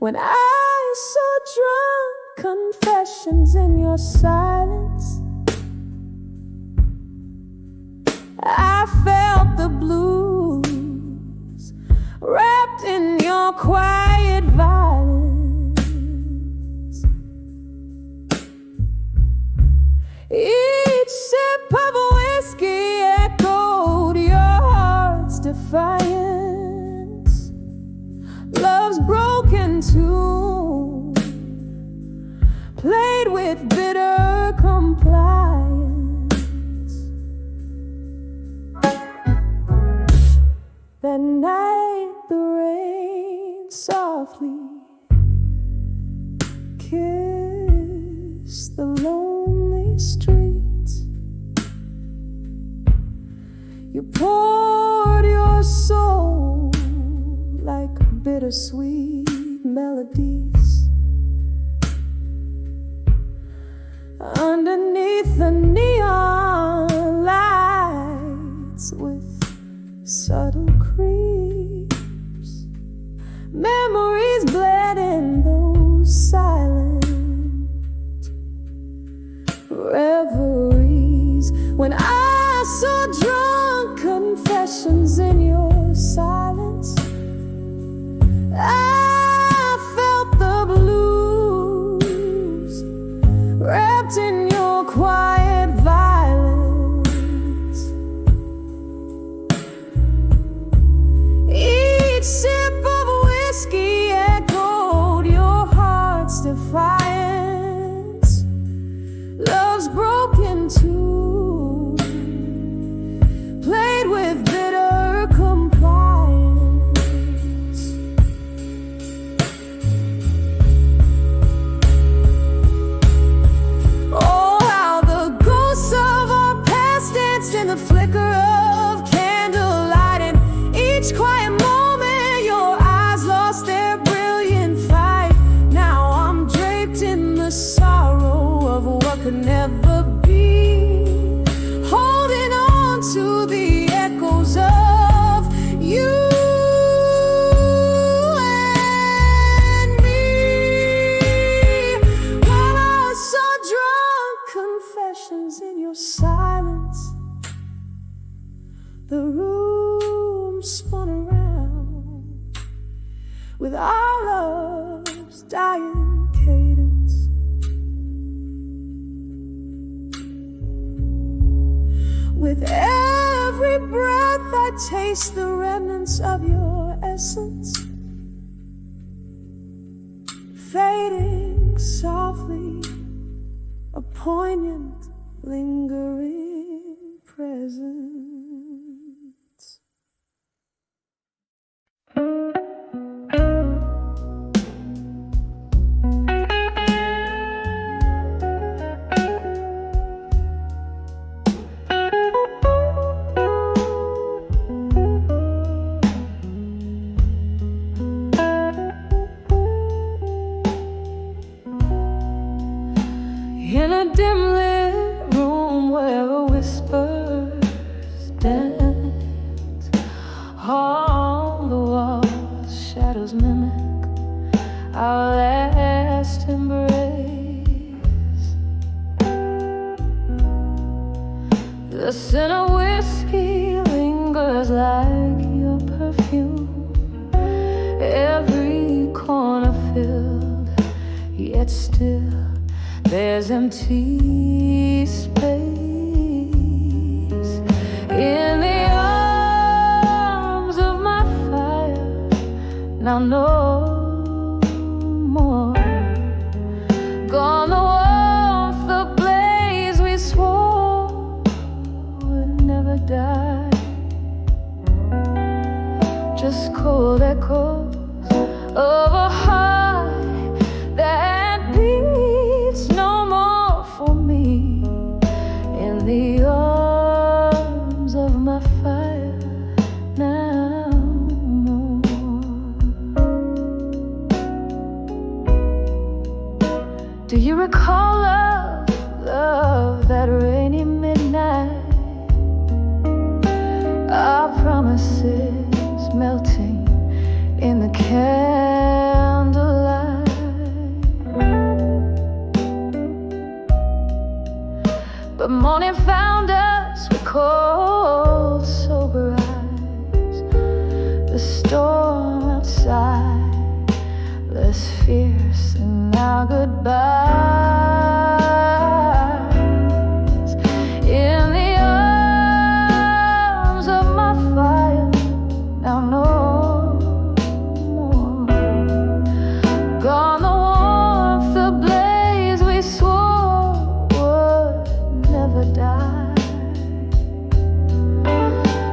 when I saw drunk confessions in your silence. I felt the blues wrapped in your quiet violence. Each sip of whiskey echoed your heart's defiance. Love's broken tune played with bitter compliance. That night the rain softly kissed the lonely streets. You poured your soul like bittersweet melodies underneath the neon lights with subtle creeps. Memories bled in those silent reveries when I saw drunk confessions in your silence. I felt the blues wrapped in your quiet violence. Each sip of whiskey echoed your heart's defiance. Love's broken tune played with bitter compliance. Oh, how the ghosts of our past danced in the flicker of candlelight. And each quiet moment your eyes lost their brilliant fight. Now I'm draped in the sorrow of what could never be, holding on to the echoes of you and me. While I saw drunk confessions in your silence, the room spun around with our love's dying cadence. With every breath I taste the remnants of your essence, fading softly, a poignant, lingering presence. In a dim lit room where whispers dance, on the walls shadows mimic our last embrace. The scent of whiskey lingers like your perfume, every corner filled, yet still there's empty space in the arms of my fire. Now no more. Gone the warmth, the blaze we swore would never die. Just cold echoes of a heart that beats no more for me in the arms of my fire. Now more. Do you recall love, love, that rainy midnight? Our promises melting in the candlelight. but morning found us with cold, sober eyes. The storm outside, less fierce than our goodbyes. In the arms of my fire, now no more. Gone the warmth, the blaze we swore would never die.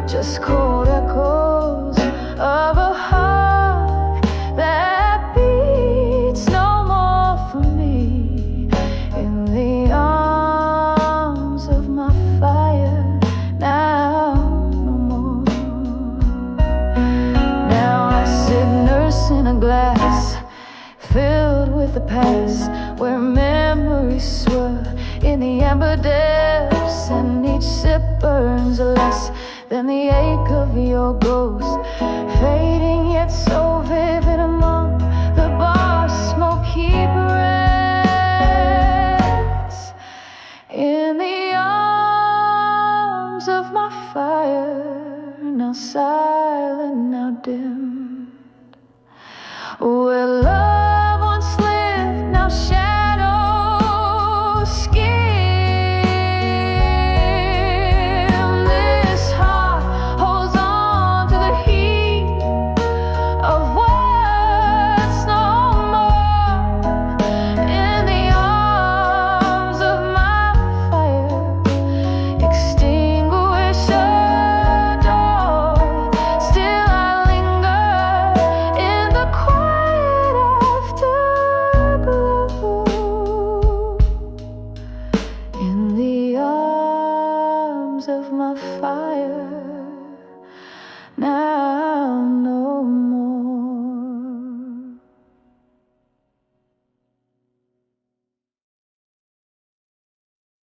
Just cold echoes of a heart that beats no more for me. In the arms of my fire, now no more. Now I sit nursing a glass filled with the past, where memories swirl in the amber depths, and each sip burns less than the ache of your ghost, fading yet so vivid among the bar's smoky breaths. In the arms of my fire, now silent, now dim, where love once lived, now shadows skim. This heart holds on to the heat of what's no more. In the arms of my fire, extinguish a door. Still I linger in the quiet afterglow. In the arms of my fire, now